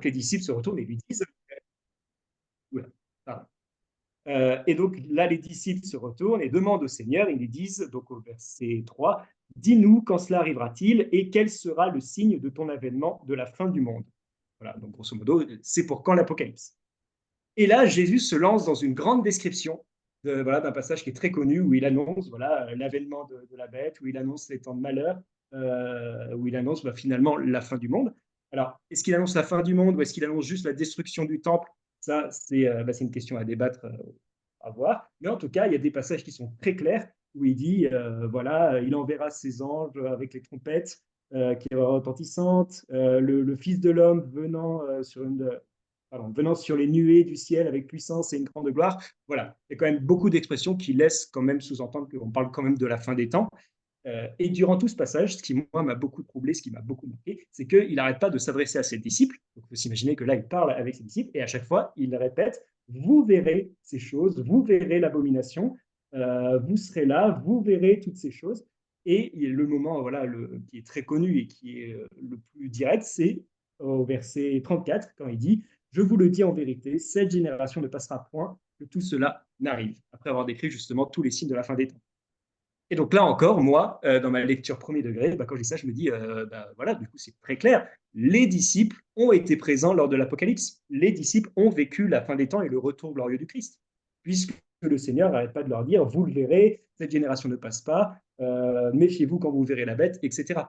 les disciples se retournent et lui disent, oula, pardon. Et donc là, les disciples se retournent et demandent au Seigneur, ils lui disent, donc au verset 3, dis-nous quand cela arrivera-t-il et quel sera le signe de ton avènement de la fin du monde. Voilà, donc grosso modo, c'est pour quand l'Apocalypse. Et là, Jésus se lance dans une grande description voilà, d'un passage qui est très connu où il annonce voilà, l'avènement de la bête, où il annonce les temps de malheur, où il annonce finalement la fin du monde. Alors, est-ce qu'il annonce la fin du monde ou est-ce qu'il annonce juste la destruction du temple? Ça, c'est une question à débattre, à voir. Mais en tout cas, il y a des passages qui sont très clairs où il dit voilà, il enverra ses anges avec les trompettes qui est retentissantes, le Fils de l'homme venant sur les nuées du ciel avec puissance et une grande gloire. Voilà, il y a quand même beaucoup d'expressions qui laissent quand même sous-entendre qu'on parle quand même de la fin des temps. Et durant tout ce passage, ce qui, moi, m'a beaucoup troublé, ce qui m'a beaucoup marqué, c'est qu'il n'arrête pas de s'adresser à ses disciples. Donc, il faut s'imaginer que là, il parle avec ses disciples et à chaque fois, il répète, vous verrez ces choses, vous verrez l'abomination, vous serez là, vous verrez toutes ces choses. Et le moment voilà, qui est très connu et qui est le plus direct, c'est au verset 34, quand il dit, je vous le dis en vérité, cette génération ne passera point que tout cela n'arrive, après avoir décrit justement tous les signes de la fin des temps. Et donc là encore, moi, dans ma lecture premier degré, quand je dis ça, je me dis, voilà, du coup, c'est très clair. Les disciples ont été présents lors de l'Apocalypse. Les disciples ont vécu la fin des temps et le retour glorieux du Christ. Puisque le Seigneur n'arrête pas de leur dire, vous le verrez, cette génération ne passe pas, méfiez-vous quand vous verrez la bête, etc.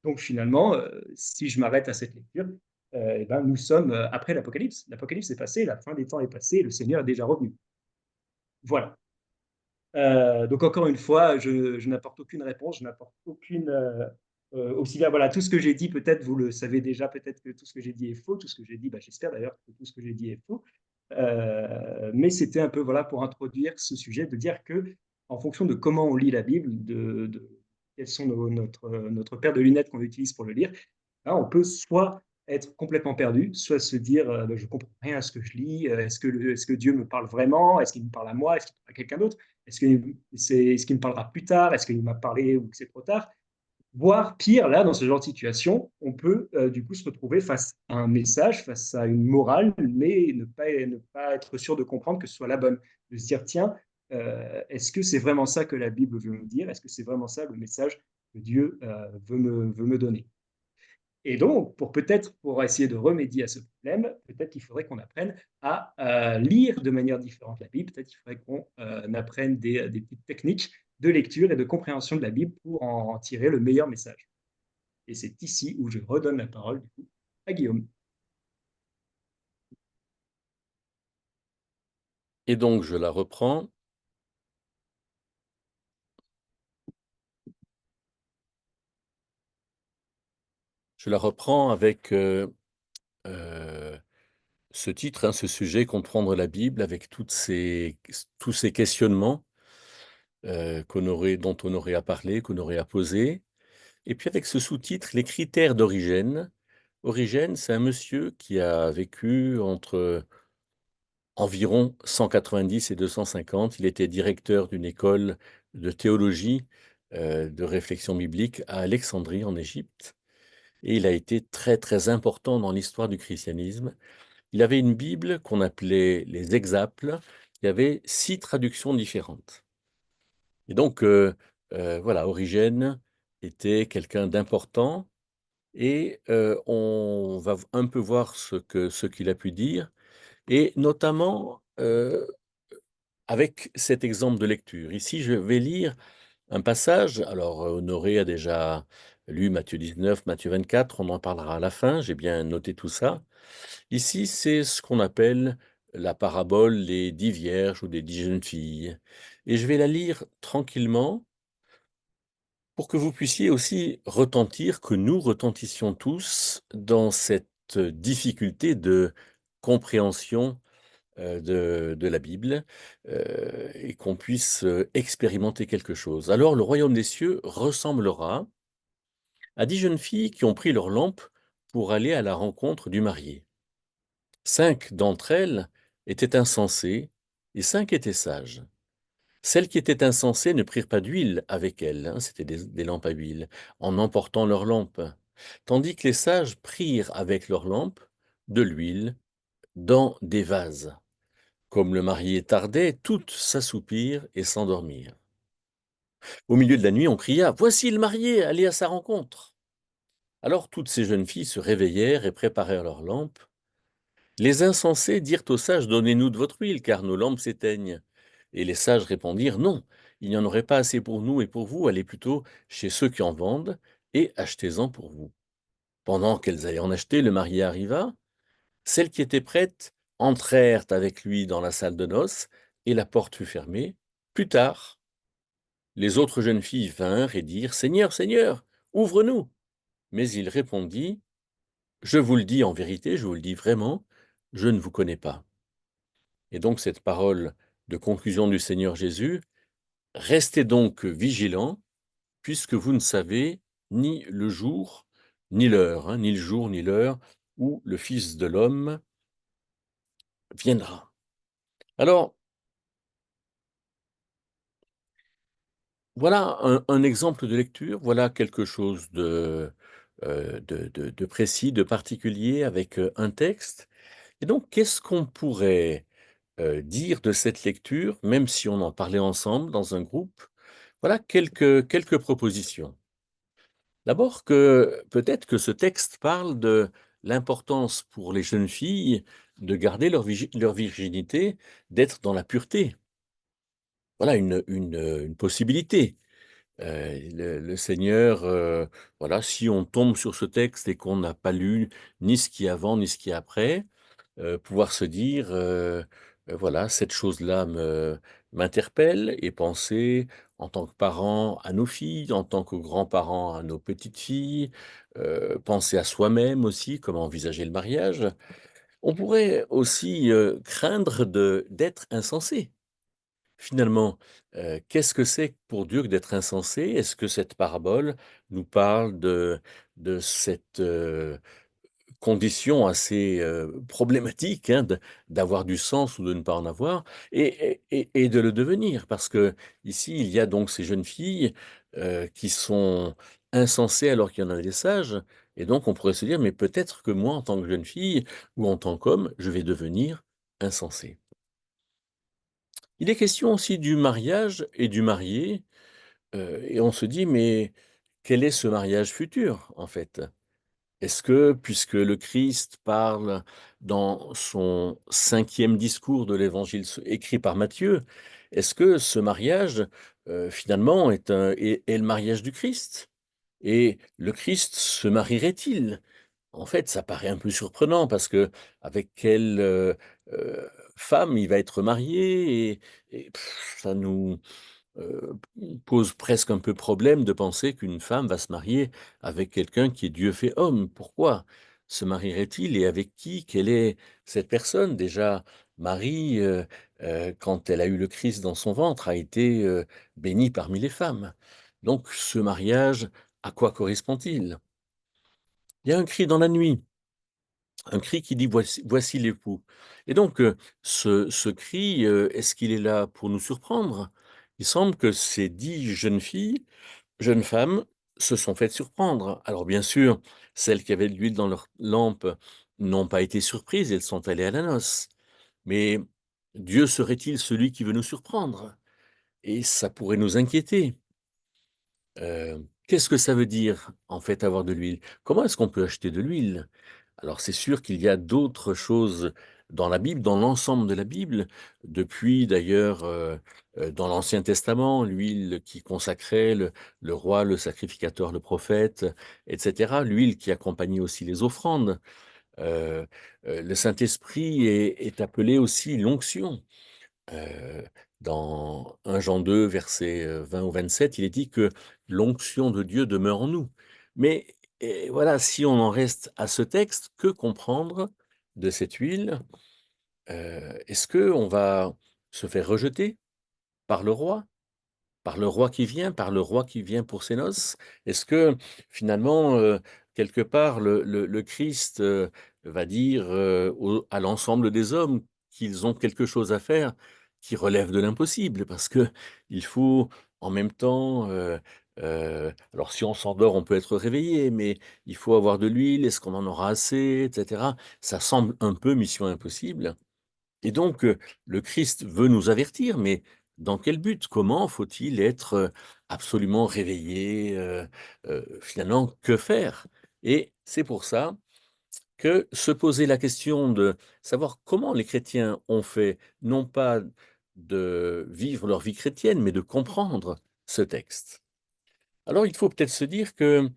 Donc finalement, si je m'arrête à cette lecture, nous sommes après l'Apocalypse. L'Apocalypse est passé, la fin des temps est passée, le Seigneur est déjà revenu. Voilà. Donc encore une fois, je n'apporte aucune réponse, je n'apporte aucune aussi bien voilà tout ce que j'ai dit, peut-être vous le savez déjà, peut-être que tout ce que j'ai dit est faux, tout ce que j'ai dit, j'espère d'ailleurs que tout ce que j'ai dit est faux. Mais c'était un peu voilà pour introduire ce sujet, de dire que en fonction de comment on lit la Bible, quels sont notre paire de lunettes qu'on utilise pour le lire, là, on peut soit être complètement perdu, soit se dire je comprends rien à ce que je lis, est-ce que Dieu me parle vraiment, est-ce qu'il me parle à moi, est-ce qu'il parle à quelqu'un d'autre, est-ce qu'il me parlera plus tard, est-ce qu'il m'a parlé ou que c'est trop tard. Voire pire, là, dans ce genre de situation, on peut du coup se retrouver face à un message, face à une morale, mais ne pas être sûr de comprendre que ce soit la bonne. De se dire, tiens, est-ce que c'est vraiment ça que la Bible veut me dire? Est-ce que c'est vraiment ça le message que Dieu veut me donner? Et donc, pour essayer de remédier à ce problème, peut-être qu'il faudrait qu'on apprenne à lire de manière différente la Bible. Peut-être qu'il faudrait qu'on apprenne des petites techniques de lecture et de compréhension de la Bible pour en tirer le meilleur message. Et c'est ici où je redonne la parole du coup à Guillaume. Et donc, je la reprends. Je la reprends avec ce titre, ce sujet, comprendre la Bible, avec tous ces questionnements dont on aurait à parler, qu'on aurait à poser. Et puis avec ce sous-titre, les critères d'Origène. Origène, c'est un monsieur qui a vécu entre environ 190 et 250. Il était directeur d'une école de théologie, de réflexion biblique à Alexandrie, en Égypte. Et il a été très, très important dans l'histoire du christianisme. Il avait une Bible qu'on appelait les Hexaples. Il y avait 6 traductions différentes. Et donc, voilà, Origène était quelqu'un d'important et on va un peu voir ce qu'il a pu dire et notamment, avec cet exemple de lecture. Ici, je vais lire un passage. Alors, Honoré a déjà lu Matthieu 19, Matthieu 24, on en parlera à la fin, j'ai bien noté tout ça. Ici, c'est ce qu'on appelle la parabole des 10 vierges ou des 10 jeunes filles. Et je vais la lire tranquillement pour que vous puissiez aussi retentir, que nous retentissions tous dans cette difficulté de compréhension de la Bible et qu'on puisse expérimenter quelque chose. Alors, le royaume des cieux ressemblera à 10 jeunes filles qui ont pris leur lampe pour aller à la rencontre du marié. 5 d'entre elles étaient insensées et 5 étaient sages. Celles qui étaient insensées ne prirent pas d'huile avec elles, c'était des lampes à huile, en emportant leurs lampes, tandis que les sages prirent avec leurs lampes de l'huile dans des vases. Comme le marié tardait, toutes s'assoupirent et s'endormirent. Au milieu de la nuit, on cria: «Voici le marié, allez à sa rencontre!» Alors toutes ces jeunes filles se réveillèrent et préparèrent leurs lampes. Les insensés dirent aux sages: «Donnez-nous de votre huile, car nos lampes s'éteignent.» Et les sages répondirent: «Non, il n'y en aurait pas assez pour nous et pour vous, allez plutôt chez ceux qui en vendent et achetez-en pour vous.» Pendant qu'elles allaient en acheter, le marié arriva. Celles qui étaient prêtes entrèrent avec lui dans la salle de noces, et la porte fut fermée. Plus tard, les autres jeunes filles vinrent et dirent: «Seigneur, Seigneur, ouvre-nous!» Mais il répondit: «Je vous le dis en vérité, je vous le dis vraiment, je ne vous connais pas.» Et donc cette parole de conclusion du Seigneur Jésus: «Restez donc vigilants, puisque vous ne savez ni le jour, ni l'heure, ni le jour, ni l'heure où le Fils de l'homme viendra.» Alors, voilà un exemple de lecture, voilà quelque chose de précis, de particulier avec, un texte. Et donc qu'est-ce qu'on pourrait, dire de cette lecture, même si on en parlait ensemble dans un groupe? Voilà quelques propositions. D'abord que peut-être que ce texte parle de l'importance pour les jeunes filles de garder leur virginité, d'être dans la pureté. Voilà une possibilité. Le Seigneur, voilà, si on tombe sur ce texte et qu'on n'a pas lu ni ce qui est avant, ni ce qui est après, pouvoir se dire, voilà, cette chose-là m'interpelle, et penser en tant que parents à nos filles, en tant que grands-parents à nos petites filles, penser à soi-même aussi, comment envisager le mariage. On pourrait aussi, craindre d'être insensé. Finalement, qu'est-ce que c'est pour Dieu que d'être insensé? Est-ce que cette parabole nous parle de cette, condition assez, problématique, hein, d'avoir du sens ou de ne pas en avoir, et de le devenir? Parce que ici, il y a donc ces jeunes filles, qui sont insensées alors qu'il y en a des sages, et donc on pourrait se dire: «Mais peut-être que moi, en tant que jeune fille ou en tant qu'homme, je vais devenir insensé.» Il est question aussi du mariage et du marié, et on se dit: «Mais quel est ce mariage futur, en fait?» Est-ce que, puisque le Christ parle dans son 5e discours de l'Évangile écrit par Matthieu, est-ce que ce mariage, finalement est le mariage du Christ? Et le Christ se marierait-il? En fait, ça paraît un peu surprenant parce que avec quelle, femme il va être marié, et ça nous pose presque un peu problème de penser qu'une femme va se marier avec quelqu'un qui est Dieu fait homme. Pourquoi se marierait-il, et avec qui? Quelle est cette personne? Déjà, Marie, quand elle a eu le Christ dans son ventre, a été, bénie parmi les femmes. Donc ce mariage, à quoi correspond-il? Il y a un cri dans la nuit. Un cri qui dit: «Voici l'époux.» Et donc, ce cri, est-ce qu'il est là pour nous surprendre? Il semble que ces 10 jeunes filles, jeunes femmes, se sont faites surprendre. Alors bien sûr, celles qui avaient de l'huile dans leurs lampes n'ont pas été surprises, elles sont allées à la noce. Mais Dieu serait-il celui qui veut nous surprendre? Et ça pourrait nous inquiéter. Qu'est-ce que ça veut dire, en fait, avoir de l'huile? Comment est-ce qu'on peut acheter de l'huile? Alors c'est sûr qu'il y a d'autres choses dans la Bible, dans l'ensemble de la Bible, depuis d'ailleurs, dans l'Ancien Testament, l'huile qui consacrait le roi, le sacrificateur, le prophète, et cetera. L'huile qui accompagnait aussi les offrandes. Heu le Saint-Esprit est appelé aussi l'onction. Heu, dans 1 Jean 2, versets, 20 ou 27, il est dit que l'onction de Dieu demeure en nous. Mais voilà, si on en reste à ce texte, que comprendre de cette huile? Est-ce qu'on va se faire rejeter par le roi? Par le roi qui vient, par le roi qui vient pour ses noces? Est-ce que finalement, quelque part, le Christ, va dire, au à l'ensemble des hommes qu'ils ont quelque chose à faire qui relève de l'impossible? Parce que il faut en même temps, Alors si on s'endort, on peut être réveillé, mais il faut avoir de l'huile, est-ce qu'on en aura assez, et cetera. Ça semble un peu mission impossible et donc le Christ veut nous avertir, mais dans quel but? Comment faut-il être, absolument réveillé? Finalement, que faire? Et c'est pour ça que se poser la question de savoir comment les chrétiens ont fait, non pas de vivre leur vie chrétienne, mais de comprendre ce texte. Alors il faut peut-être se dire que,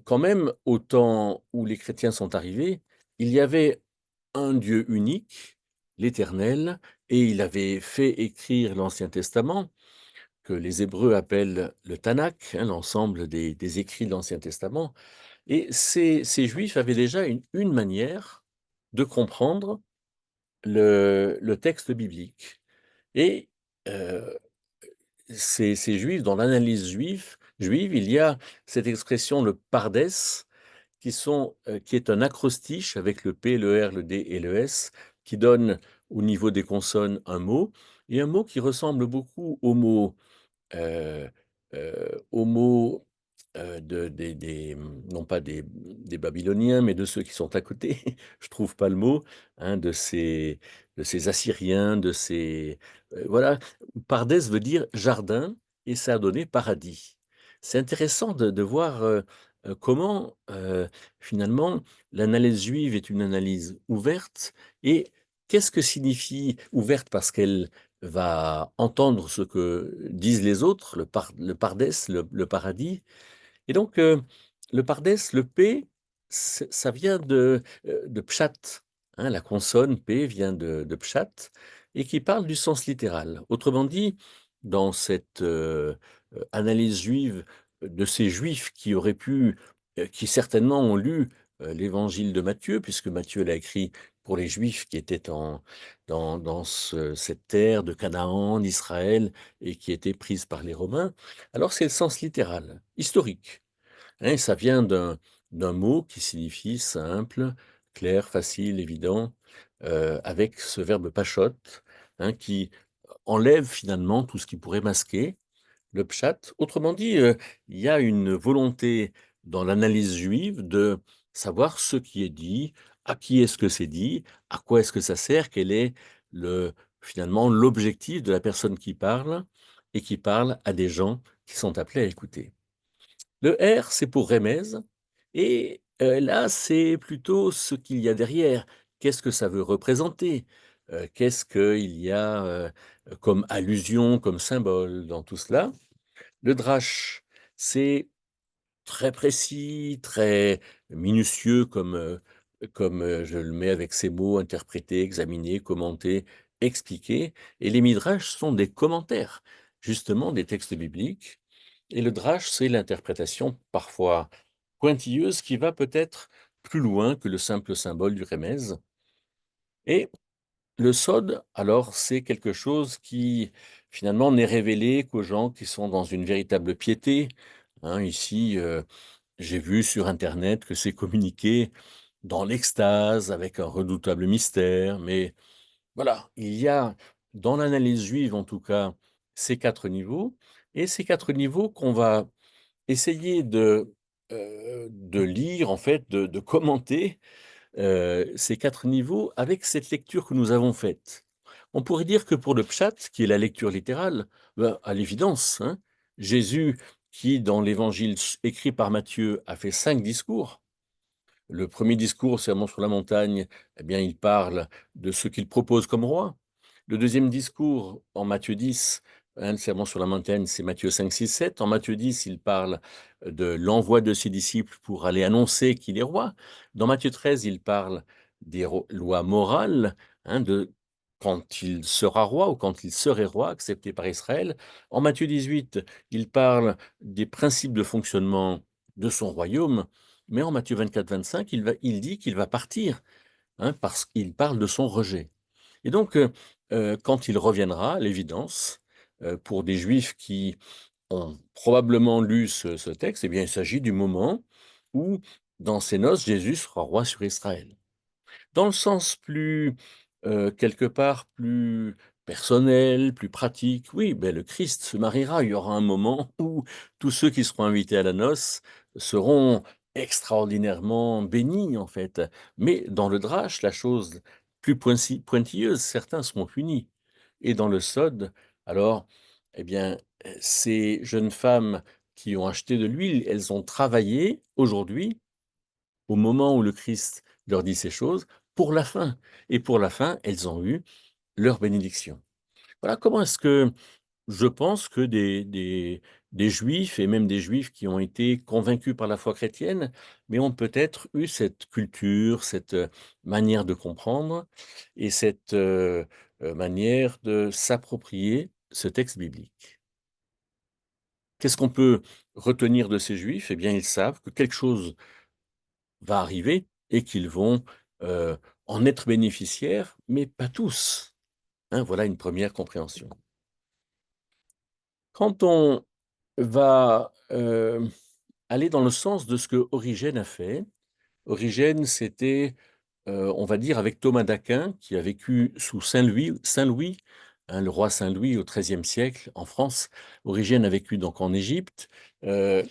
quand même, au temps où les chrétiens sont arrivés, il y avait un Dieu unique, l'Éternel, et il avait fait écrire l'Ancien Testament, que les Hébreux appellent le Tanakh, hein, l'ensemble des écrits de l'Ancien Testament. Et ces Juifs avaient déjà une manière de comprendre le texte biblique. Et ces Juifs, dans l'analyse juive, il y a cette expression, le pardes, qui est un acrostiche avec le P, le R, le D et le S, qui donne au niveau des consonnes un mot, et un mot qui ressemble beaucoup au mot Heu aux mots, non pas des Babyloniens, mais de ceux qui sont à côté, je trouve pas le mot, hein, de ces Assyriens, voilà. Pardes veut dire jardin et ça a donné paradis. C'est intéressant de voir, comment, finalement, l'analyse juive est une analyse ouverte et qu'est-ce que signifie ouverte? Parce qu'elle va entendre ce que disent les autres, le pardes, le paradis. Et donc, le pardes, le P, ça vient de pshat, hein, la consonne P vient de pshat et qui parle du sens littéral. Autrement dit, dans cette, analyse juive de ces juifs qui auraient pu, qui certainement ont lu, l'évangile de Matthieu, puisque Matthieu l'a écrit pour les juifs qui étaient dans cette terre de Canaan, d'Israël et qui était prise par les Romains. Alors c'est le sens littéral, historique. Hein, ça vient d'un mot qui signifie simple, clair, facile, évident, avec ce verbe pachot, hein, qui enlève finalement tout ce qui pourrait masquer le pshat. Autrement dit, il y a une volonté dans l'analyse juive de savoir ce qui est dit, à qui est-ce que c'est dit, à quoi est-ce que ça sert, quel est finalement l'objectif de la personne qui parle et qui parle à des gens qui sont appelés à écouter. Le R, c'est pour Remez et là, c'est plutôt ce qu'il y a derrière. Qu'est-ce que ça veut représenter? Qu'est-ce qu'il y a, comme allusion, comme symbole dans tout cela? Le drache, c'est très précis, très minutieux comme je le mets avec ces mots: interpréter, examiner, commenter, expliquer et les midrash sont des commentaires, justement des textes bibliques et le drache, c'est l'interprétation parfois pointilleuse qui va peut-être plus loin que le simple symbole du remez et le sod, alors, c'est quelque chose qui, finalement, n'est révélé qu'aux gens qui sont dans une véritable piété, hein. Ici, j'ai vu sur internet que c'est communiqué dans l'extase, avec un redoutable mystère, mais voilà, il y a, dans l'analyse juive en tout cas, ces 4 niveaux et ces 4 niveaux qu'on va essayer de lire, en fait, de commenter ces 4 niveaux avec cette lecture que nous avons faite. On pourrait dire que pour le pshat, qui est la lecture littérale, ben, à l'évidence, hein, Jésus, qui dans l'évangile écrit par Matthieu a fait 5 discours, le premier discours, Sermon sur la montagne, eh bien, il parle de ce qu'il propose comme roi. Le deuxième discours, en Matthieu 10, hein, le Sermon sur la montagne, c'est Matthieu 5, 6, 7. En Matthieu 10, il parle de l'envoi de ses disciples pour aller annoncer qu'il est roi. Dans Matthieu 13, il parle des lois morales, hein, de quand il sera roi ou quand il serait roi, accepté par Israël. En Matthieu 18, il parle des principes de fonctionnement de son royaume. Mais en Matthieu 24, 25, il dit qu'il va partir, hein, parce qu'il parle de son rejet. Et donc, quand il reviendra, à l'évidence, pour des Juifs qui ont probablement lu ce texte, eh bien, il s'agit du moment où, dans ses noces, Jésus sera roi sur Israël. Dans le sens plus, quelque part plus personnel, plus pratique. Oui, ben, le Christ se mariera. Il y aura un moment où tous ceux qui seront invités à la noce seront extraordinairement bénis, en fait. Mais dans le drache, la chose plus pointilleuse, certains seront punis. Et dans le sod, alors, eh bien, ces jeunes femmes qui ont acheté de l'huile, elles ont travaillé aujourd'hui, au moment où le Christ leur dit ces choses, pour la fin. Et pour la fin, elles ont eu leur bénédiction. Voilà comment est-ce que je pense que des juifs et même des juifs qui ont été convaincus par la foi chrétienne, mais ont peut-être eu cette culture, cette, manière de comprendre et cette, manière de s'approprier ce texte biblique. Qu'est-ce qu'on peut retenir de ces juifs? Eh bien, ils savent que quelque chose va arriver et qu'ils vont, heu, en être bénéficiaires, mais pas tous, hein, voilà une première compréhension. Quand on va, aller dans le sens de ce que Origène a fait. Origène, c'était, on va dire avec Thomas d'Aquin qui a vécu sous Saint Louis, hein, le roi Saint-Louis au XIIIe siècle en France. Origène a vécu donc en Égypte. Heu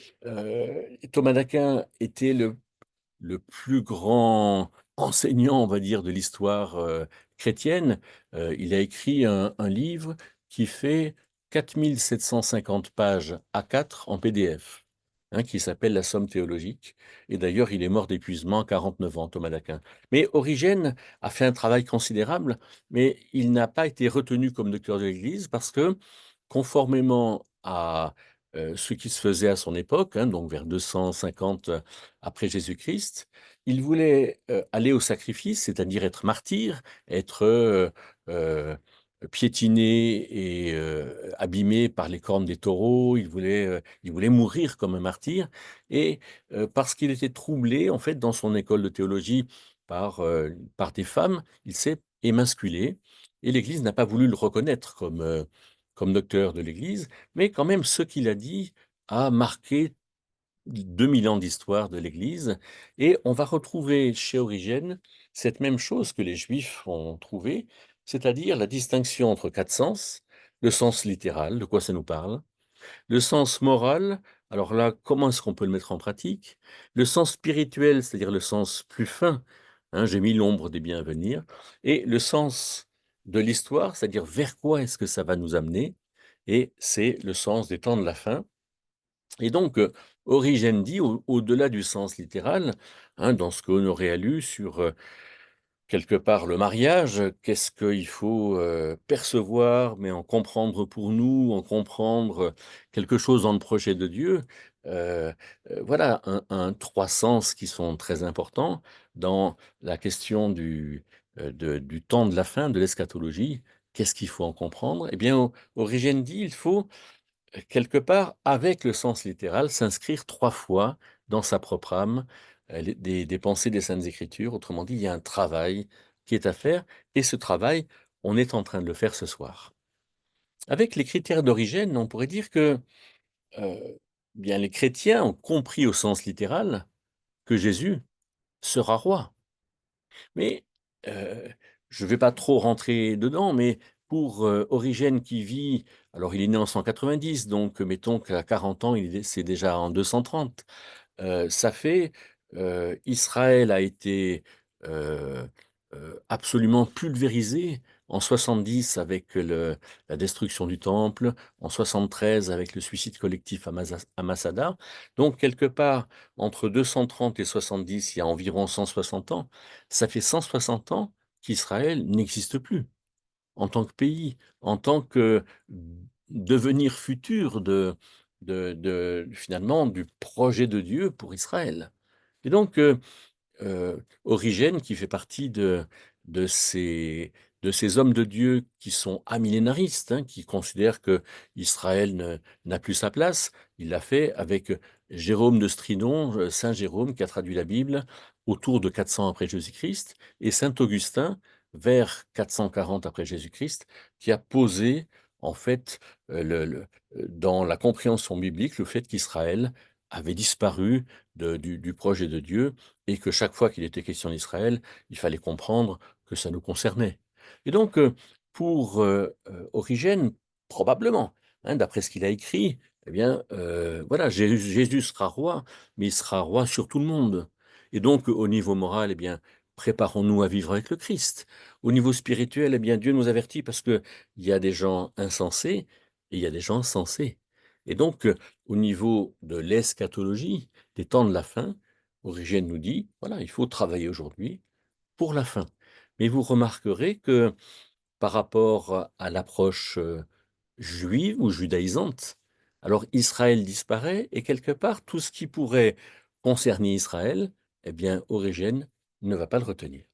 Thomas d'Aquin était le plus grand enseignant, on va dire, de l'histoire, chrétienne. Il a écrit un livre qui fait 4 750 pages A4 en PDF, hein, qui s'appelle La Somme théologique et d'ailleurs il est mort d'épuisement à 49 ans, Thomas d'Aquin. Mais Origène a fait un travail considérable, mais il n'a pas été retenu comme docteur de l'Église parce que, conformément à, ce qui se faisait à son époque, hein, donc vers 250 après Jésus-Christ, il voulait, aller au sacrifice, c'est-à-dire être martyr, être, heu, piétiné et abîmé par les cornes des taureaux. Il voulait mourir comme un martyr et parce qu'il était troublé, en fait, dans son école de théologie par des femmes, il s'est émasculé et l'Église n'a pas voulu le reconnaître comme docteur de l'Église, mais quand même ce qu'il a dit a marqué 2000 ans d'histoire de l'Église et on va retrouver chez Origène cette même chose que les Juifs ont trouvé, c'est-à-dire la distinction entre 4 sens, le sens littéral, de quoi ça nous parle, le sens moral, alors là, comment est-ce qu'on peut le mettre en pratique? Le sens spirituel, c'est-à-dire le sens plus fin, hein, j'ai mis l'ombre des biens à venir et le sens de l'histoire, c'est-à-dire vers quoi est-ce que ça va nous amener? Et c'est le sens des temps de la fin et donc, Origène dit au-delà du sens littéral, hein, dans ce qu'on aurait lu sur, quelque part le mariage, qu'est-ce qu'il faut, percevoir, mais en comprendre pour nous, en comprendre, quelque chose dans le projet de Dieu. Heu voilà un 3 sens qui sont très importants dans la question du temps de la fin, de l'eschatologie. Qu'est-ce qu'il faut en comprendre? Eh bien, Origène dit: «Il faut quelque part, avec le sens littéral, s'inscrire 3 fois dans sa propre âme, les des pensées des Saintes Écritures. Autrement dit, il y a un travail qui est à faire et ce travail, on est en train de le faire ce soir. Avec les critères d'origine, on pourrait dire que, bien les chrétiens ont compris au sens littéral que Jésus sera roi. Mais, heu, je ne vais pas trop rentrer dedans, mais pour, Origène qui vit alors il est né en 190, donc mettons qu'à 40 ans, c'est déjà en 230. Ça fait, Israël a été, heu absolument pulvérisé en 70 avec la destruction du temple, en 73 avec le suicide collectif à Masada. Donc quelque part, entre 230 et 70, il y a environ 160 ans. Ça fait 160 ans qu'Israël n'existe plus en tant que pays, en tant que devenir futur finalement du projet de Dieu pour Israël. Et donc, Origène qui fait partie de ces de ces hommes de Dieu qui sont amillénaristes, hein, qui considèrent qu'Israël n'a plus sa place. Il l'a fait avec Jérôme de Stridon, saint Jérôme qui a traduit la Bible autour de 400 après Jésus-Christ et saint Augustin vers 440 après Jésus-Christ qui a posé en fait, dans la compréhension biblique, le fait qu'Israël avait disparu du projet de Dieu et que chaque fois qu'il était question d'Israël, il fallait comprendre que ça nous concernait. Et donc, pour, Origène, probablement, hein, d'après ce qu'il a écrit, eh bien, voilà, Jésus sera roi, mais il sera roi sur tout le monde. Et donc, au niveau moral, eh bien, préparons-nous à vivre avec le Christ. Au niveau spirituel, eh bien, Dieu nous avertit parce qu'il y a des gens insensés et il y a des gens sensés. Et donc, au niveau de l'eschatologie, des temps de la fin, Origène nous dit, voilà, il faut travailler aujourd'hui pour la fin. Mais vous remarquerez que par rapport à l'approche, juive ou judaïsante, alors Israël disparaît et quelque part tout ce qui pourrait concerner Israël, eh bien Origène ne va pas le retenir.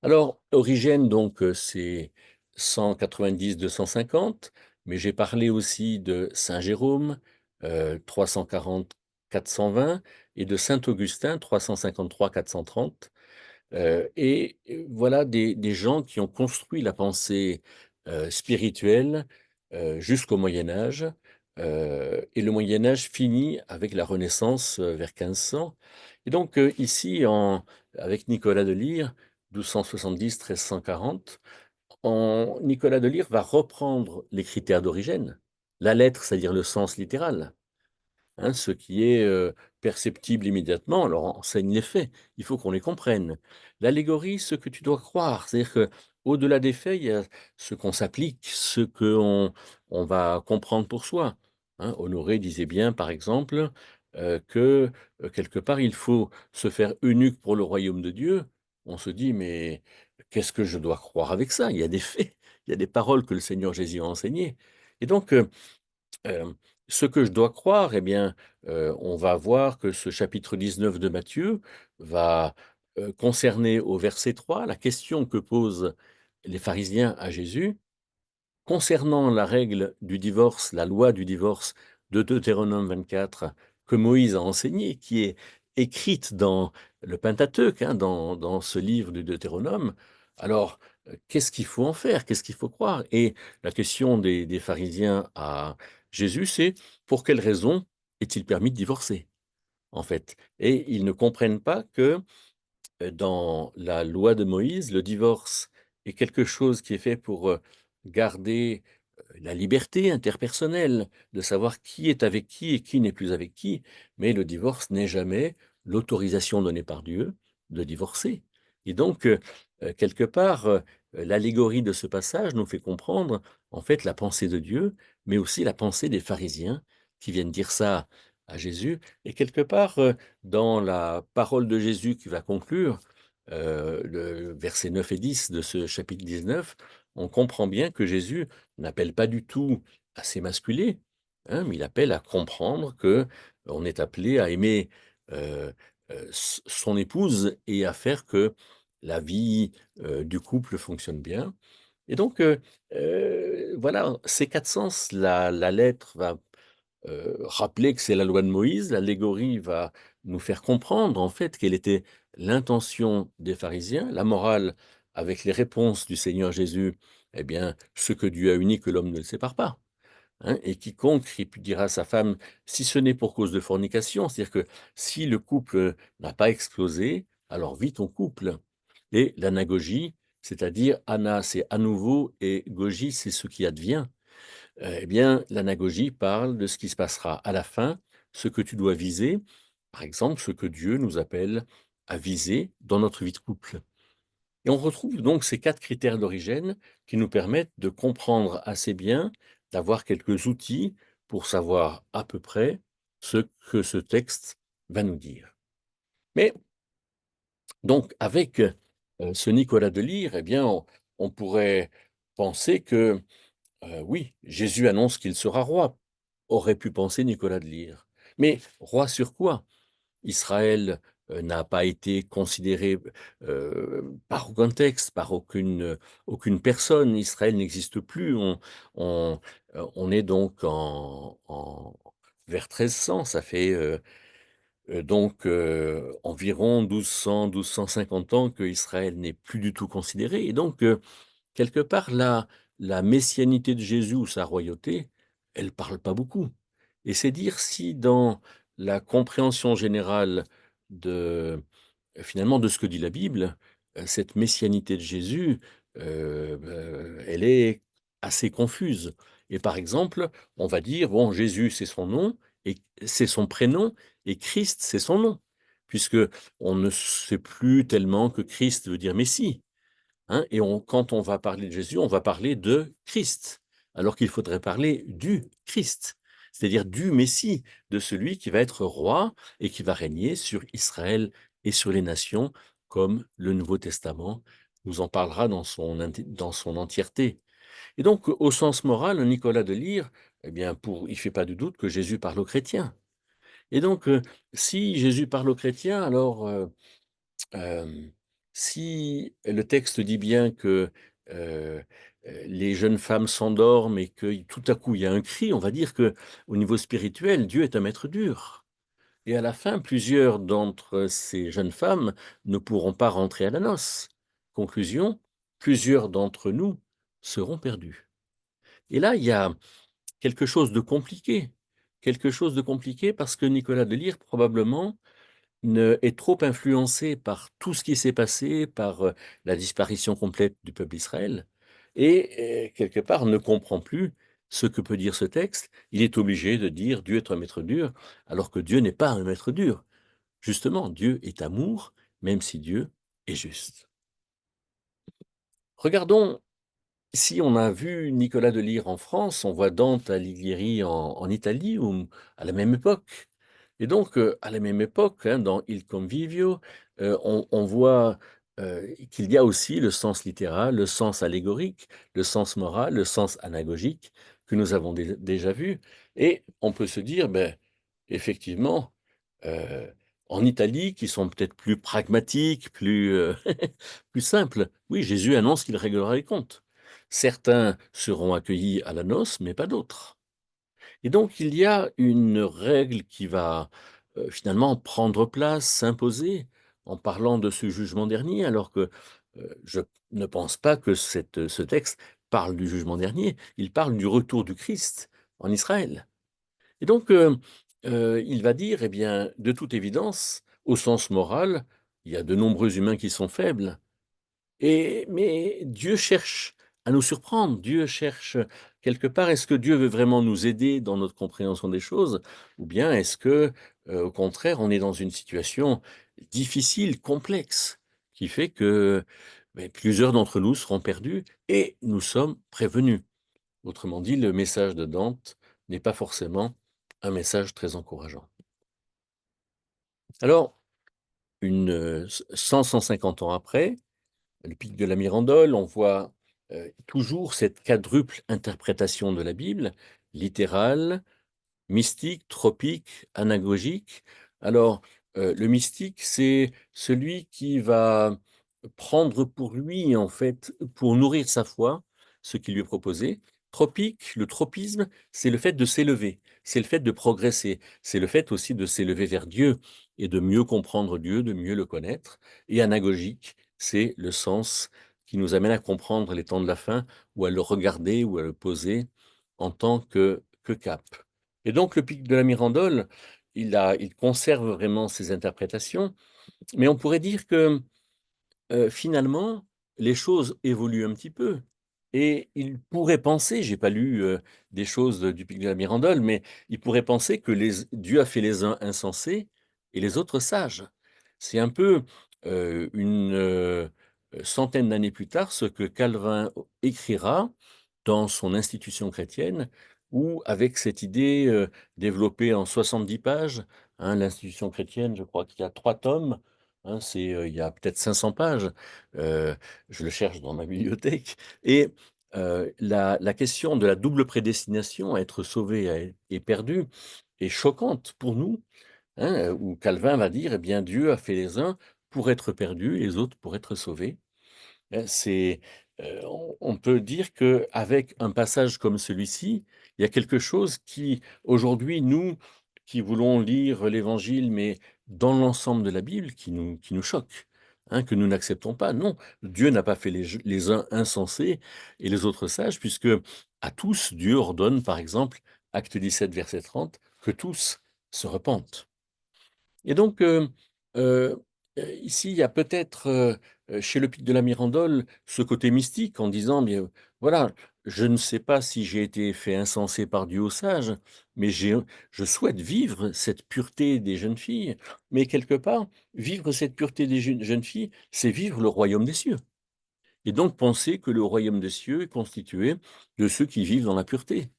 Alors Origène donc, c'est 190-250, mais j'ai parlé aussi de saint Jérôme, 340-420 et de saint Augustin, 353-430. Voilà des gens qui ont construit la pensée, spirituelle, jusqu'au Moyen Âge, et le Moyen Âge finit avec la Renaissance, vers 1500 et donc, ici avec Nicolas de Lyre, 1270-1340, Nicolas de Lyre va reprendre les critères d'Origène, la lettre, c'est-à-dire le sens littéral. Hein, ce qui est, perceptible immédiatement, alors enseigne les faits, il faut qu'on les comprenne. L'allégorie, ce que tu dois croire, c'est-à-dire qu'au-delà des faits, il y a ce qu'on s'applique, ce qu'on va comprendre pour soi. Hein, Honoré disait bien, par exemple, que, quelque part, il faut se faire eunuque pour le royaume de Dieu. On se dit: «Mais qu'est-ce que je dois croire avec ça?» Il y a des faits, il y a des paroles que le Seigneur Jésus a enseignées et donc Hem, ce que je dois croire, eh bien, on va voir que ce chapitre 19 de Matthieu va, concerner au verset 3 la question que posent les pharisiens à Jésus. Concernant la règle du divorce, la loi du divorce de Deutéronome 24 que Moïse a enseignée, qui est écrite dans le Pentateuque, hein, dans ce livre du Deutéronome, alors, qu'est-ce qu'il faut en faire? Qu'est-ce qu'il faut croire? Et la question des pharisiens à Jésus, c'est: «Pour quelle raison est-il permis de divorcer?» en fait. Et ils ne comprennent pas que dans la loi de Moïse, le divorce est quelque chose qui est fait pour, garder, la liberté interpersonnelle, de savoir qui est avec qui et qui n'est plus avec qui, mais le divorce n'est jamais l'autorisation donnée par Dieu de divorcer et donc quelque part, l'allégorie de ce passage nous fait comprendre, en fait, la pensée de Dieu, mais aussi la pensée des pharisiens qui viennent dire ça à Jésus et quelque part, dans la parole de Jésus qui va conclure, le versets 9 et 10 de ce chapitre 19, on comprend bien que Jésus n'appelle pas du tout à s'émasculer, hein, mais il appelle à comprendre que on est appelé à aimer, son épouse et à faire que la vie, du couple fonctionne bien et donc voilà, ces 4 sens, la lettre va rappeler que c'est la loi de Moïse, l'allégorie va nous faire comprendre en fait quelle était l'intention des pharisiens, la morale avec les réponses du Seigneur Jésus, eh bien, ce que Dieu a uni que l'homme ne le sépare pas. Hein, et quiconque répudiera sa femme, si ce n'est pour cause de fornication, c'est-à-dire que si le couple n'a pas explosé, alors vit ton couple. Et l'anagogie, c'est-à-dire ana, c'est à nouveau, et gogie, c'est ce qui advient. Eh bien, l'anagogie parle de ce qui se passera à la fin, ce que tu dois viser, par exemple, ce que Dieu nous appelle à viser dans notre vie de couple. Et on retrouve donc ces 4 critères d'origine qui nous permettent de comprendre assez bien, d'avoir quelques outils pour savoir à peu près ce que ce texte va nous dire. Mais donc avec, ce Nicolas de Lyre, eh bien, on pourrait penser que oui, Jésus annonce qu'il sera roi, aurait pu penser Nicolas de Lyre. Mais roi sur quoi? Israël, n'a pas été considéré, par aucun texte, par aucune personne. Israël n'existe plus. On est donc en vers 1300, ça fait, donc environ 1200-1250 ans que Israël n'est plus du tout considéré et donc quelque part, la messianité de Jésus ou sa royauté, elle parle pas beaucoup et c'est dire si dans la compréhension générale de finalement de ce que dit la Bible, cette messianité de Jésus elle est assez confuse. Et par exemple, on va dire, bon, Jésus, c'est son nom et c'est son prénom et Christ, c'est son nom, puisque on ne sait plus tellement que Christ veut dire Messie. Hein, et quand on va parler de Jésus, on va parler de Christ, alors qu'il faudrait parler du Christ, c'est-à-dire du Messie, de celui qui va être roi et qui va régner sur Israël et sur les nations, comme le Nouveau Testament nous en parlera dans son entièreté. Et donc, au sens moral, Nicolas de Lyre, eh bien, il ne fait pas de doute que Jésus parle aux chrétiens. Et donc, si Jésus parle aux chrétiens, alors si le texte dit bien que, heu les jeunes femmes s'endorment et que tout à coup il y a un cri, on va dire que au niveau spirituel, Dieu est un maître dur. Et à la fin, plusieurs d'entre ces jeunes femmes ne pourront pas rentrer à la noce. Conclusion, plusieurs d'entre nous seront perdus. Et là, il y a quelque chose de compliqué parce que Nicolas de Lyre probablement est trop influencé par tout ce qui s'est passé, par, la disparition complète du peuple d'Israël et quelque part ne comprend plus ce que peut dire ce texte. Il est obligé de dire: «Dieu est un maître dur», alors que Dieu n'est pas un maître dur. Justement, Dieu est amour, même si Dieu est juste. Regardons, si on a vu Nicolas de Lyre en France, on voit Dante Alighieri en Italie ou à la même époque. Et donc, à la même époque, hein, dans Il Convivio, on voit, qu'il y a aussi le sens littéral, le sens allégorique, le sens moral, le sens anagogique que nous avons déjà vu. Et on peut se dire, ben, effectivement, heu, en Italie, qui sont peut-être plus pragmatiques, plus, plus simples, oui, Jésus annonce qu'il réglera les comptes. Certains seront accueillis à la noce, mais pas d'autres. Et donc il y a une règle qui va, finalement prendre place, s'imposer, en parlant de ce jugement dernier, alors que, je ne pense pas que ce texte parle du jugement dernier. Il parle du retour du Christ en Israël. Et donc, il va dire, eh bien, de toute évidence, au sens moral, il y a de nombreux humains qui sont faibles, mais Dieu cherche à nous surprendre. Dieu cherche quelque part, est-ce que Dieu veut vraiment nous aider dans notre compréhension des choses? Ou bien est-ce que, au contraire, on est dans une situation difficile, complexe, qui fait que, beh, plusieurs d'entre nous seront perdus et nous sommes prévenus? Autrement dit, le message de Dante n'est pas forcément un message très encourageant. Alors, 150 ans après, le pic de la Mirandole, on voit, toujours cette quadruple interprétation de la Bible, littérale, mystique, tropique, anagogique. Alors, le mystique, c'est celui qui va prendre pour lui, en fait, pour nourrir sa foi, ce qui lui est proposé. Tropique, le tropisme, c'est le fait de s'élever, c'est le fait de progresser, c'est le fait aussi de s'élever vers Dieu et de mieux comprendre Dieu, de mieux le connaître. Et anagogique, c'est le sens qui nous amène à comprendre les temps de la fin ou à le regarder ou à le poser en tant que cap. Et donc le pic de la Mirandole, il conserve vraiment ses interprétations, mais on pourrait dire que, finalement, les choses évoluent un petit peu et il pourrait penser, j'ai pas lu, des choses, du pic de la Mirandole, mais il pourrait penser que Dieu a fait les uns insensés et les autres sages. C'est un peu, une, centaine d'années plus tard, ce que Calvin écrira dans son Institution chrétienne où avec cette idée, développée en 70 pages, hein, l'Institution chrétienne, je crois qu'il y a 3 tomes, hein, il y a peut-être 500 pages, heu, je le cherche dans ma bibliothèque et la question de la double prédestination à être sauvé et perdu est choquante pour nous, hein, où Calvin va dire: «Eh bien, Dieu a fait les uns pour être perdus, les autres pour être sauvés». On peut dire qu'avec un passage comme celui-ci, il y a quelque chose qui, aujourd'hui, nous, qui voulons lire l'Évangile, mais dans l'ensemble de la Bible, qui nous choque, hein, que nous n'acceptons pas. Non, Dieu n'a pas fait les uns insensés et les autres sages, puisque à tous, Dieu ordonne, par exemple, Acte 17, verset 30, que tous se repentent. Et donc, Ici, il y a peut-être, chez le Pic de la Mirandole, ce côté mystique en disant: «Bien, voilà, je ne sais pas si j'ai été fait insensé par Dieu aux sages, mais je souhaite vivre cette pureté des jeunes filles». Mais quelque part, vivre cette pureté des jeunes filles, c'est vivre le royaume des cieux et donc penser que le royaume des cieux est constitué de ceux qui vivent dans la pureté.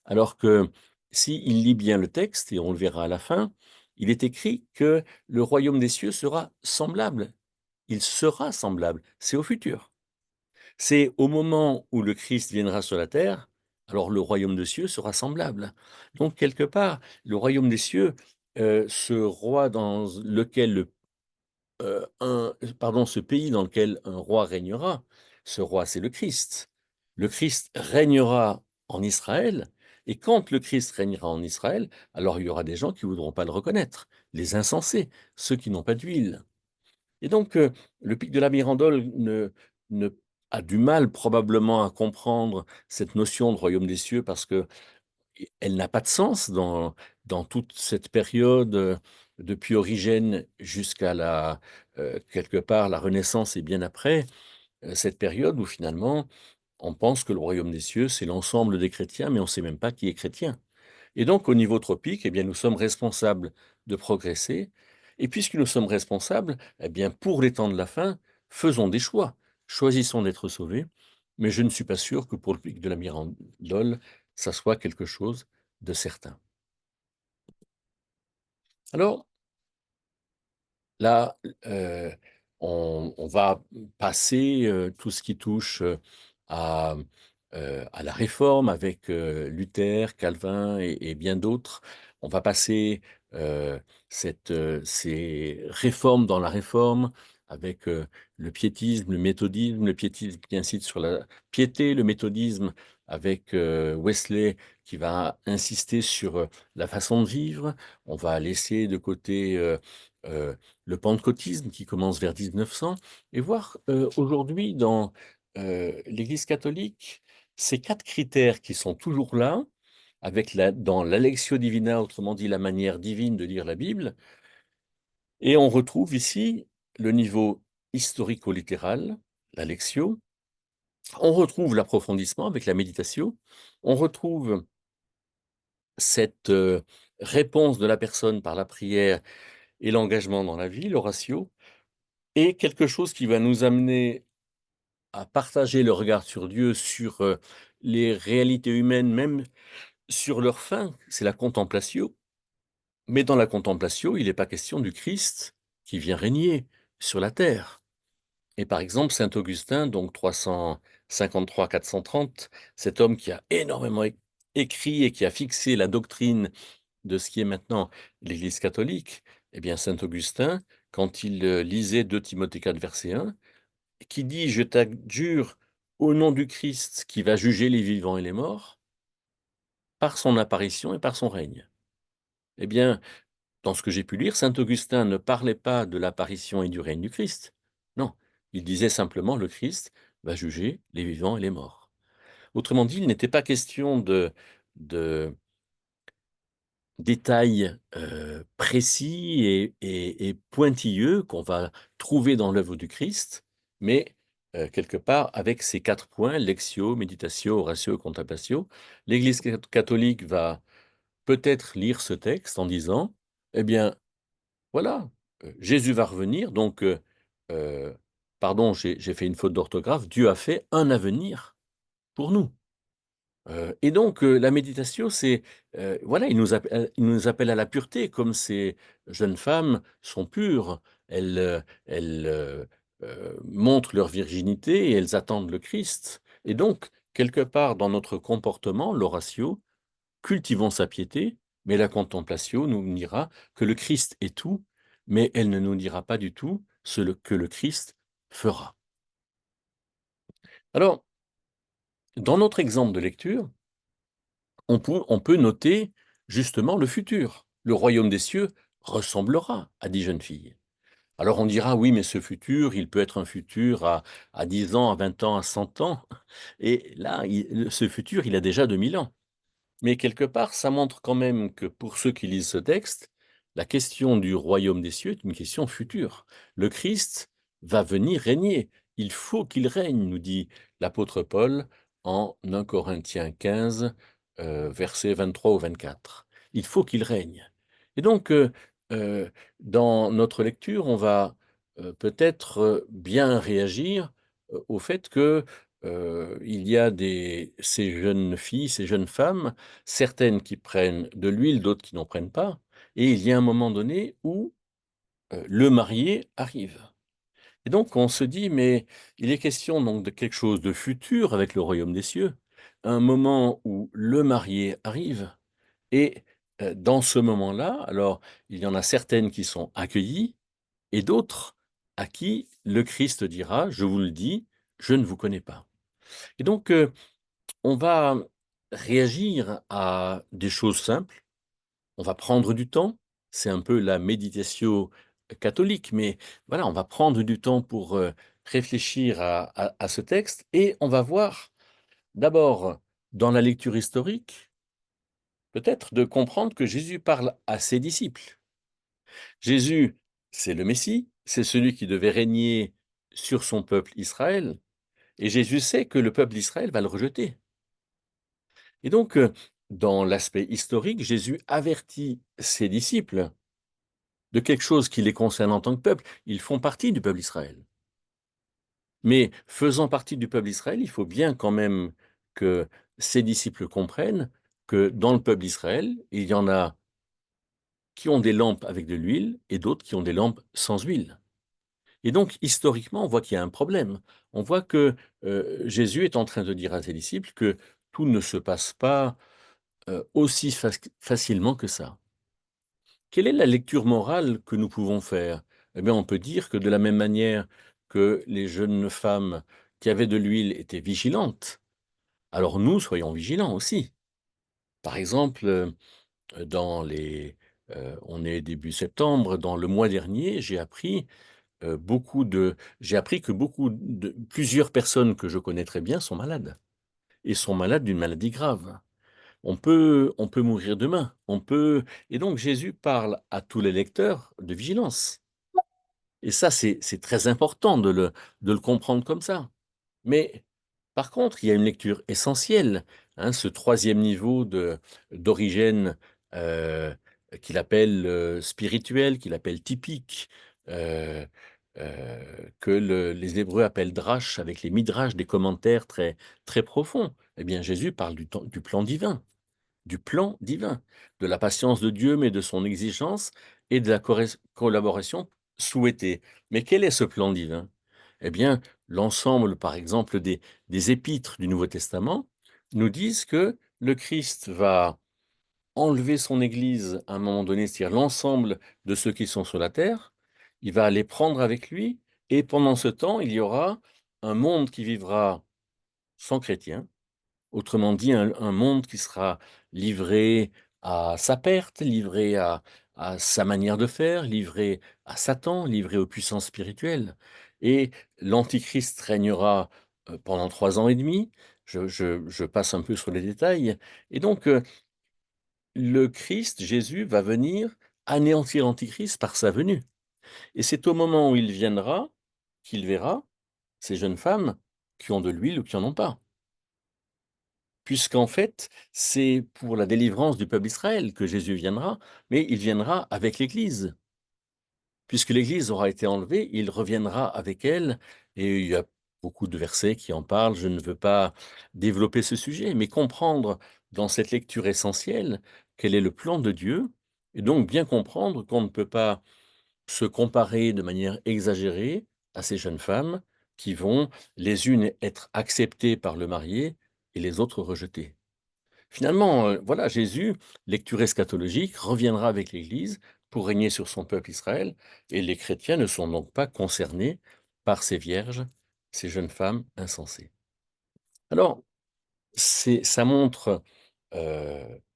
Alors que s'il lit bien le texte, et on le verra à la fin, il est écrit que le royaume des cieux sera semblable. Il sera semblable, c'est au futur. C'est au moment où le Christ viendra sur la terre, alors le royaume des cieux sera semblable. Donc quelque part, le royaume des cieux, ce roi dans lequel ce pays dans lequel un roi régnera, ce roi, c'est le Christ. Le Christ régnera en Israël et quand le Christ régnera en Israël, alors il y aura des gens qui ne voudront pas le reconnaître, les insensés, ceux qui n'ont pas d'huile. Et donc, le pic de la Mirandole ne a du mal probablement à comprendre cette notion de royaume des cieux parce que elle n'a pas de sens dans toute cette période, depuis Origène jusqu'à quelque part la Renaissance et bien après, cette période où finalement on pense que le royaume des cieux, c'est l'ensemble des chrétiens, mais on ne sait même pas qui est chrétien. Et donc, au niveau tropique, eh bien, nous sommes responsables de progresser. Et puisque nous sommes responsables, eh bien, pour les temps de la fin, faisons des choix. Choisissons d'être sauvés. Mais je ne suis pas sûr que pour le pic de la Mirandole, ça soit quelque chose de certain. Alors, là, on va passer, tout ce qui touche, à, à la Réforme avec, Luther, Calvin et bien d'autres. On va passer, ces réformes dans la Réforme avec, le piétisme, le méthodisme, le piétisme qui incite sur la piété, le méthodisme avec, Wesley qui va insister sur, la façon de vivre. On va laisser de côté, le pentecôtisme qui commence vers 1900 et voir, aujourd'hui dans, l'Église catholique, ces 4 critères qui sont toujours là, avec la dans l'Alexio Divina, autrement dit la manière divine de lire la Bible et on retrouve ici le niveau historico-littéral, l'Alexio, on retrouve l'approfondissement avec la méditation, on retrouve cette, réponse de la personne par la prière et l'engagement dans la vie, l'oratio et quelque chose qui va nous amener à partager le regard sur Dieu, sur, les réalités humaines, même sur leur fin, c'est la contemplatio. Mais dans la contemplatio, il n'est pas question du Christ qui vient régner sur la terre. Et par exemple, saint Augustin, donc 353-430, cet homme qui a énormément écrit et qui a fixé la doctrine de ce qui est maintenant l'Église catholique, eh bien saint Augustin, quand il, lisait 2 Timothée 4, verset 1, qui dit: «Je t'adjure au nom du Christ qui va juger les vivants et les morts, par son apparition et par son règne». Eh bien, dans ce que j'ai pu lire, saint Augustin ne parlait pas de l'apparition et du règne du Christ. Non, il disait simplement: «Le Christ va juger les vivants et les morts». Autrement dit, il n'était pas question de détails, précis et pointilleux qu'on va trouver dans l'œuvre du Christ, mais quelque part avec ces 4 points, lectio, meditatio, oratio, contemplatio, l'Église catholique va peut-être lire ce texte en disant: «Eh bien, voilà, Jésus va revenir donc heu, pardon, j'ai fait une faute d'orthographe, Dieu a fait un avenir pour nous». Et donc la méditation, c'est, voilà, il nous appelle à la pureté comme ces jeunes femmes sont pures. Elles montrent leur virginité et elles attendent le Christ et donc quelque part dans notre comportement, l'oratio, cultivons sa piété, mais la contemplatio nous dira que le Christ est tout, mais elle ne nous dira pas du tout que le Christ fera. Alors, dans notre exemple de lecture, on peut noter justement le futur. Le royaume des cieux ressemblera à 10 jeunes filles. Alors on dira: «Oui, mais ce futur, il peut être un futur à 10 ans, à 20 ans, à 100 ans» et là, ce futur, il a déjà 2000 ans. Mais quelque part, ça montre quand même que pour ceux qui lisent ce texte, La question du royaume des cieux est une question future. Le Christ va venir régner. Il faut qu'il règne, nous dit l'apôtre Paul en 1 Corinthiens 15, versets 23 ou 24. Il faut qu'il règne. Et donc, heu, dans notre lecture, on va, peut-être, bien réagir, au fait que, il y a ces jeunes filles, ces jeunes femmes, certaines qui prennent de l'huile, d'autres qui n'en prennent pas, et il y a un moment donné où, le marié arrive. Et donc on se dit: «Mais il est question donc de quelque chose de futur avec le royaume des cieux, un moment où le marié arrive». Et dans ce moment-là, alors il y en a certaines qui sont accueillies et d'autres à qui le Christ dira: «Je vous le dis, je ne vous connais pas». Et donc on va réagir à des choses simples. On va prendre du temps, c'est un peu la méditatio catholique, mais voilà, on va prendre du temps pour, réfléchir à ce texte et on va voir d'abord dans la lecture historique, peut-être de comprendre que Jésus parle à ses disciples. Jésus, c'est le Messie, c'est celui qui devait régner sur son peuple Israël et Jésus sait que le peuple d'Israël va le rejeter. Et donc, dans l'aspect historique, Jésus avertit ses disciples de quelque chose qui les concerne en tant que peuple. Ils font partie du peuple Israël. Mais faisant partie du peuple Israël, il faut bien quand même que ses disciples comprennent que dans le peuple d'Israël, il y en a qui ont des lampes avec de l'huile et d'autres qui ont des lampes sans huile. Et donc, historiquement, on voit qu'il y a un problème. On voit que Jésus est en train de dire à ses disciples que tout ne se passe pas aussi facilement que ça. Quelle est la lecture morale que nous pouvons faire? Eh bien, on peut dire que de la même manière que les jeunes femmes qui avaient de l'huile étaient vigilantes, alors nous, soyons vigilants aussi. Par exemple, on est début septembre, dans le mois dernier, j'ai appris que plusieurs personnes que je connais très bien sont malades et sont malades d'une maladie grave. On peut mourir demain, et donc Jésus parle à tous les lecteurs de vigilance. Et ça, c'est très important de le comprendre comme ça. Mais par contre, il y a une lecture essentielle, hein, ce troisième niveau d'origine, heu, qu'il appelle, spirituel, qu'il appelle typique, heu que les Hébreux appellent drache, avec les midrash, des commentaires très très profonds. Eh bien, Jésus parle du plan divin. Du plan divin, de la patience de Dieu, mais de son exigence et de la collaboration souhaitée. Mais quel est ce plan divin? Eh bien, l'ensemble, par exemple, des épîtres du Nouveau Testament nous disent que le Christ va enlever son Église à un moment donné, c'est-à-dire l'ensemble de ceux qui sont sur la terre, il va les prendre avec lui, et pendant ce temps, il y aura un monde qui vivra sans chrétiens. Autrement dit, un monde qui sera livré à sa perte, livré à sa manière de faire, livré à Satan, livré aux puissances spirituelles. Et l'Antichrist régnera, pendant 3 ans et demi. Je passe un peu sur les détails. Et donc, le Christ, Jésus, va venir anéantir l'Antichrist par sa venue. Et c'est au moment où il viendra qu'il verra ces jeunes femmes qui ont de l'huile ou qui en ont pas. Puisqu'en fait, c'est pour la délivrance du peuple d'Israël que Jésus viendra, mais il viendra avec l'Église. Puisque l'Église aura été enlevée, il reviendra avec elle, et il y a beaucoup de versets qui en parlent. Je ne veux pas développer ce sujet, mais comprendre dans cette lecture essentielle quel est le plan de Dieu, et donc bien comprendre qu'on ne peut pas se comparer de manière exagérée à ces jeunes femmes qui vont les unes être acceptées par le marié et les autres rejetées. Finalement, voilà, Jésus, lecture eschatologique, reviendra avec l'Église pour régner sur son peuple Israël, et les chrétiens ne sont donc pas concernés par ces vierges, ces jeunes femmes insensées. Alors, ça montre,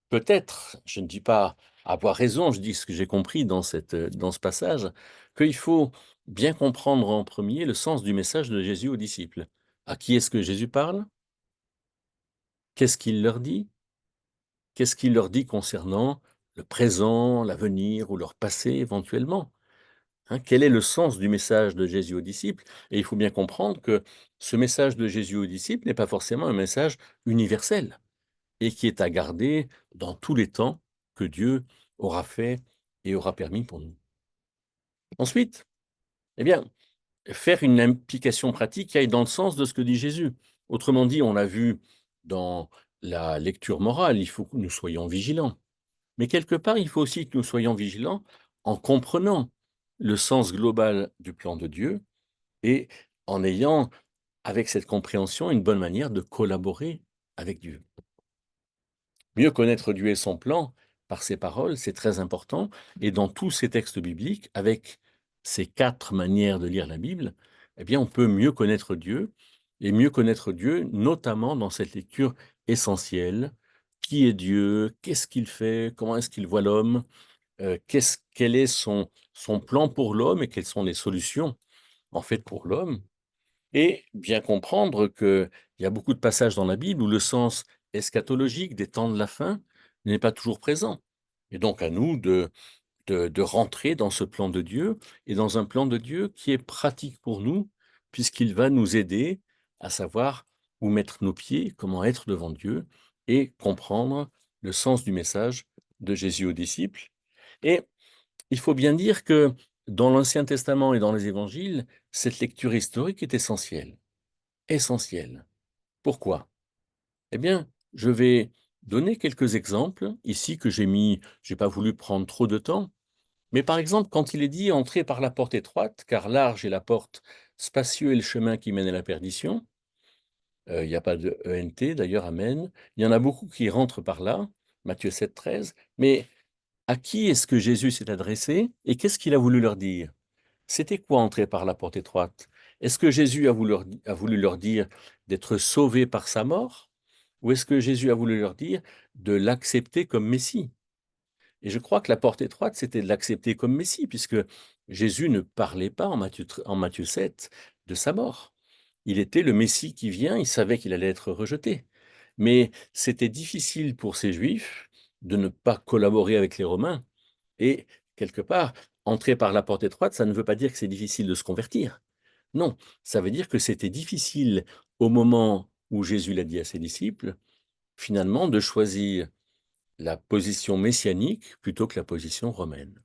peut-être, je ne dis pas avoir raison, je dis ce que j'ai compris dans ce passage, qu'il faut bien comprendre en premier le sens du message de Jésus aux disciples. À qui est-ce que Jésus parle? Qu'est-ce qu'il leur dit? Qu'est-ce qu'il leur dit concernant le présent, l'avenir ou leur passé éventuellement. Hein, quel est le sens du message de Jésus aux disciples? Et il faut bien comprendre que ce message de Jésus aux disciples n'est pas forcément un message universel et qui est à garder dans tous les temps que Dieu aura fait et aura permis pour nous. Ensuite, eh bien, faire une implication pratique qui aille dans le sens de ce que dit Jésus. Autrement dit, on l'a vu dans la lecture morale, il faut que nous soyons vigilants. Mais quelque part, il faut aussi que nous soyons vigilants en comprenant le sens global du plan de Dieu et en ayant, avec cette compréhension, une bonne manière de collaborer avec Dieu. Mieux connaître Dieu et son plan par ses paroles, c'est très important. Et dans tous ces textes bibliques, avec ces 4 manières de lire la Bible, eh bien, on peut mieux connaître Dieu et mieux connaître Dieu, notamment dans cette lecture essentielle. Qui est Dieu? Qu'est-ce qu'il fait? Comment est-ce qu'il voit l'homme? Quel est son plan pour l'homme et quelles sont les solutions, en fait, pour l'homme? Et bien comprendre qu'il y a beaucoup de passages dans la Bible où le sens eschatologique des temps de la fin n'est pas toujours présent. Et donc à nous de rentrer dans ce plan de Dieu et dans un plan de Dieu qui est pratique pour nous, puisqu'il va nous aider à savoir où mettre nos pieds, comment être devant Dieu et comprendre le sens du message de Jésus aux disciples. Et il faut bien dire que dans l'Ancien Testament et dans les Évangiles, cette lecture historique est essentielle. Essentielle. Pourquoi? Eh bien, je vais donner quelques exemples ici que j'ai pas voulu prendre trop de temps, mais par exemple, quand il est dit: «Entrez par la porte étroite, car large est la porte, spacieux est le chemin qui mène à la perdition», il y a pas de ENT d'ailleurs, amen. Il y en a beaucoup qui rentrent par là, Matthieu 7, 13. Mais à qui est-ce que Jésus s'est adressé et qu'est-ce qu'il a voulu leur dire? C'était quoi entrer par la porte étroite? Est-ce que Jésus a voulu leur dire d'être sauvés par sa mort? Ou est-ce que Jésus a voulu leur dire de l'accepter comme Messie? Et je crois que la porte étroite, c'était de l'accepter comme Messie, puisque Jésus ne parlait pas en Matthieu 7 de sa mort. Il était le Messie qui vient, il savait qu'il allait être rejeté. Mais c'était difficile pour ces Juifs de ne pas collaborer avec les Romains. Et quelque part, entrer par la porte étroite, ça ne veut pas dire que c'est difficile de se convertir. Non, ça veut dire que c'était difficile au moment où Jésus l'a dit à ses disciples, finalement, de choisir la position messianique plutôt que la position romaine.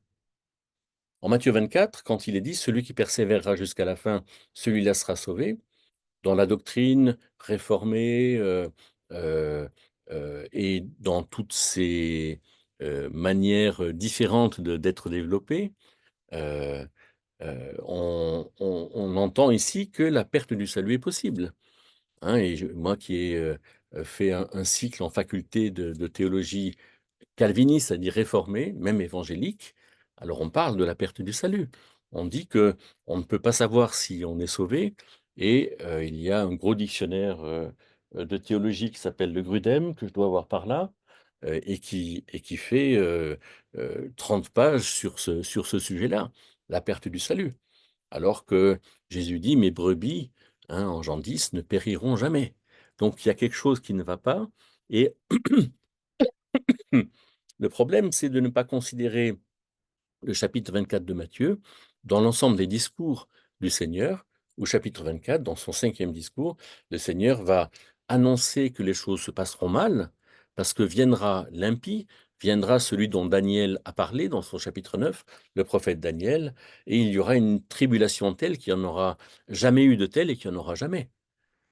En Matthieu 24, quand il est dit: «Celui qui persévérera jusqu'à la fin, celui-là sera sauvé», dans la doctrine réformée, et dans toutes ces, manières, différentes d'être développées, heu on entend ici que la perte du salut est possible, hein, et moi qui ai, fait un cycle en faculté de théologie calviniste, c'est-à-dire réformé, même évangélique, alors on parle de la perte du salut. On dit que on ne peut pas savoir si on est sauvé et il y a un gros dictionnaire, de théologie qui s'appelle le Grudem, que je dois avoir par là, et qui fait, 30 pages sur ce sujet-là, la perte du salut. Alors que Jésus dit: «Mes brebis», hein, en Jean 10, «ne périront jamais». Donc il y a quelque chose qui ne va pas et le problème, c'est de ne pas considérer le chapitre 24 de Matthieu dans l'ensemble des discours du Seigneur. Au chapitre 24, dans son 5e discours, le Seigneur va annoncer que les choses se passeront mal, parce que viendra l'impie, viendra celui dont Daniel a parlé dans son chapitre 9, le prophète Daniel, et il y aura une tribulation telle qu'il n'y en aura jamais eu de telle et qu'il n'y en aura jamais.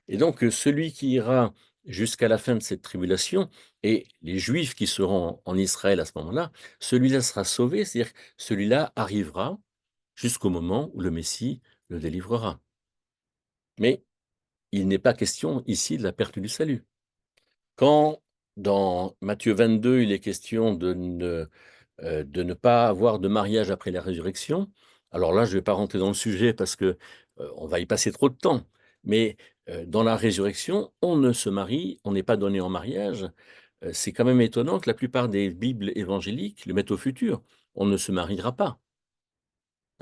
Et donc, celui qui ira jusqu'à la fin de cette tribulation et les Juifs qui seront en Israël à ce moment-là, celui-là sera sauvé, c'est-à-dire que celui-là arrivera jusqu'au moment où le Messie le délivrera. Mais il n'est pas question ici de la perte du salut. Quand dans Matthieu 22, il est question de ne pas avoir de mariage après la résurrection. Alors là, je ne vais pas rentrer dans le sujet parce que, on va y passer trop de temps. Mais, dans la résurrection, on ne se marie, on n'est pas donné en mariage. C'est quand même étonnant que la plupart des bibles évangéliques le mettent au futur. On ne se mariera pas,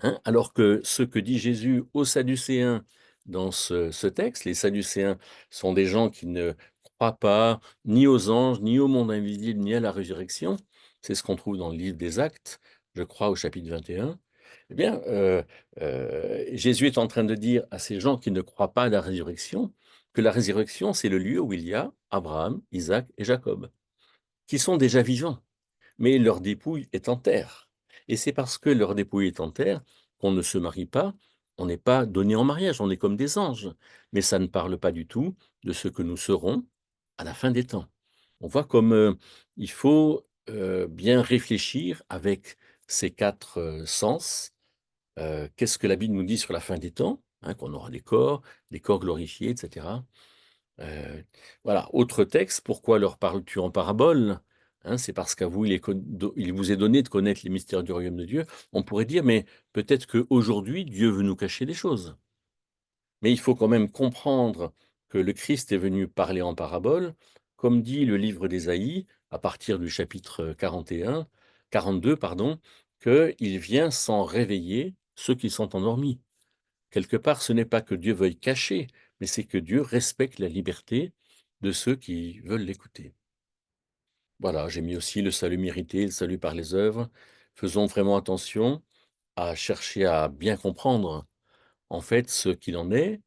hein? Alors que ce que dit Jésus aux Sadducéens dans ce texte, les Sadducéens sont des gens qui ne croient pas ni aux anges, ni au monde invisible, ni à la résurrection. c'est ce qu'on trouve dans le livre des Actes, je crois au chapitre 21. Eh bien, Jésus est en train de dire à ces gens qui ne croient pas à la résurrection, que la résurrection, c'est le lieu où il y a Abraham, Isaac et Jacob, qui sont déjà vivants, mais leur dépouille est en terre. Et c'est parce que leur dépouille est en terre qu'on ne se marie pas, on n'est pas donné en mariage, on est comme des anges. Mais ça ne parle pas du tout de ce que nous serons à la fin des temps. On voit comme il faut bien réfléchir avec ces quatre sens. Qu'est-ce que la Bible nous dit sur la fin des temps, hein, qu'on aura des corps glorifiés, etc. Voilà, autre texte, pourquoi leur parles-tu en parabole? Hein, c'est parce qu'à vous, il vous est donné de connaître les mystères du royaume de Dieu. On pourrait dire, mais peut-être qu'aujourd'hui, Dieu veut nous cacher des choses. Mais il faut quand même comprendre que le Christ est venu parler en parabole, comme dit le livre d'Ésaïe, à partir du chapitre 42, pardon, qu'il vient sans réveiller ceux qui sont endormis. Quelque part, ce n'est pas que Dieu veuille cacher, mais c'est que Dieu respecte la liberté de ceux qui veulent l'écouter. Voilà, j'ai mis aussi le salut mérité, le salut par les œuvres. Faisons vraiment attention à chercher à bien comprendre, en fait, ce qu'il en est.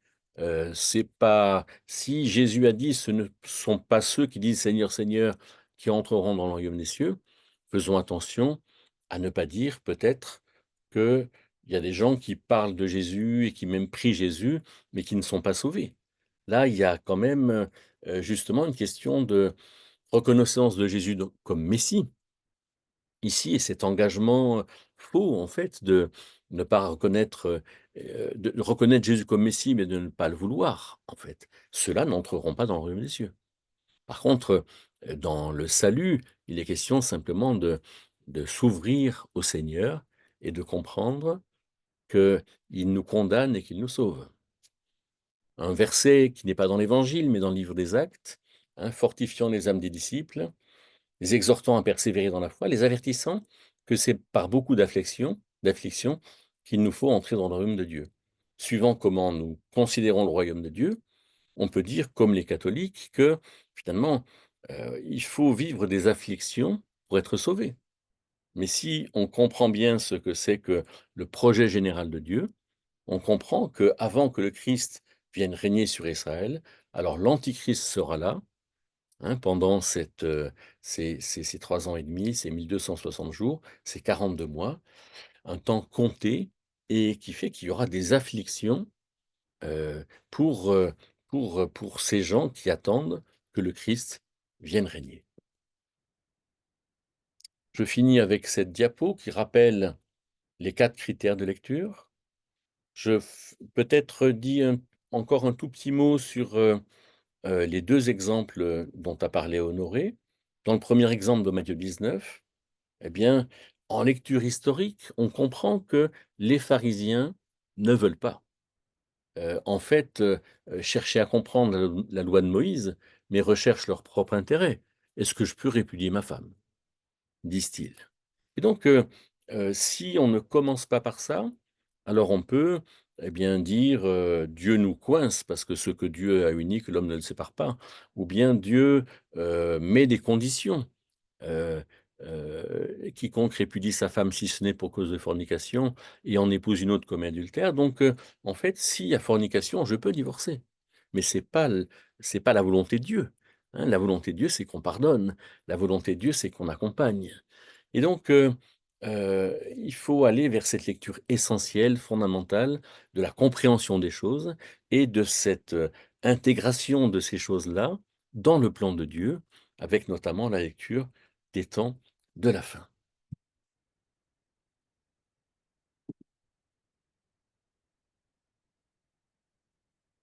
C'est pas si Jésus a dit: «Ce ne sont pas ceux qui disent Seigneur, Seigneur, qui entreront dans le royaume des cieux», faisons attention à ne pas dire peut-être qu'il y a des gens qui parlent de Jésus et qui même prient Jésus, mais qui ne sont pas sauvés. Là, il y a quand même, justement une question de reconnaissance de Jésus donc comme Messie, ici, et cet engagement, faux, en fait, de ne pas reconnaître, de reconnaître Jésus comme Messie, mais de ne pas le vouloir, en fait. Ceux-là n'entreront pas dans le royaume des cieux. Par contre, dans le salut, il est question simplement de s'ouvrir au Seigneur et de comprendre qu'il nous condamne et qu'il nous sauve. Un verset qui n'est pas dans l'Évangile, mais dans le livre des Actes, hein, fortifiant les âmes des disciples, les exhortant à persévérer dans la foi, les avertissant que c'est par beaucoup d'afflictions qu'il nous faut entrer dans le royaume de Dieu. Suivant comment nous considérons le royaume de Dieu, on peut dire, comme les catholiques, que finalement, il faut vivre des afflictions pour être sauvé. Mais si on comprend bien ce que c'est que le projet général de Dieu, on comprend qu'avant que le Christ vienne régner sur Israël, alors l'Antichrist sera là, hein, pendant ces 3 ans et demi, ces 1260 jours, ces 42 mois, un temps compté et qui fait qu'il y aura des afflictions, pour, pour ces gens qui attendent que le Christ vienne régner. Je finis avec cette diapo qui rappelle les 4 critères de lecture. Je f peut-être dis encore un tout petit mot sur, les 2 exemples, dont a parlé Honoré. Dans le premier exemple de Matthieu 19, eh bien, en lecture historique, on comprend que les pharisiens ne veulent pas, en fait, chercher à comprendre la loi de Moïse, mais recherchent leur propre intérêt. «Est-ce que je peux répudier ma femme?» disent-ils. Et donc, si on ne commence pas par ça, alors on peut, eh bien, dire, Dieu nous coince parce que ce que Dieu a uni, que l'homme ne le sépare pas. Ou bien Dieu, met des conditions. Heu Quiconque répudie sa femme, si ce n'est pour cause de fornication, et en épouse une autre commet adultère. Donc, en fait, s'il y a fornication, je peux divorcer. Mais c'est pas la volonté de Dieu, hein. La volonté de Dieu, c'est qu'on pardonne. La volonté de Dieu, c'est qu'on accompagne. Et donc, il faut aller vers cette lecture essentielle, fondamentale, de la compréhension des choses et de cette, intégration de ces choses-là dans le plan de Dieu, avec notamment la lecture des temps de la fin.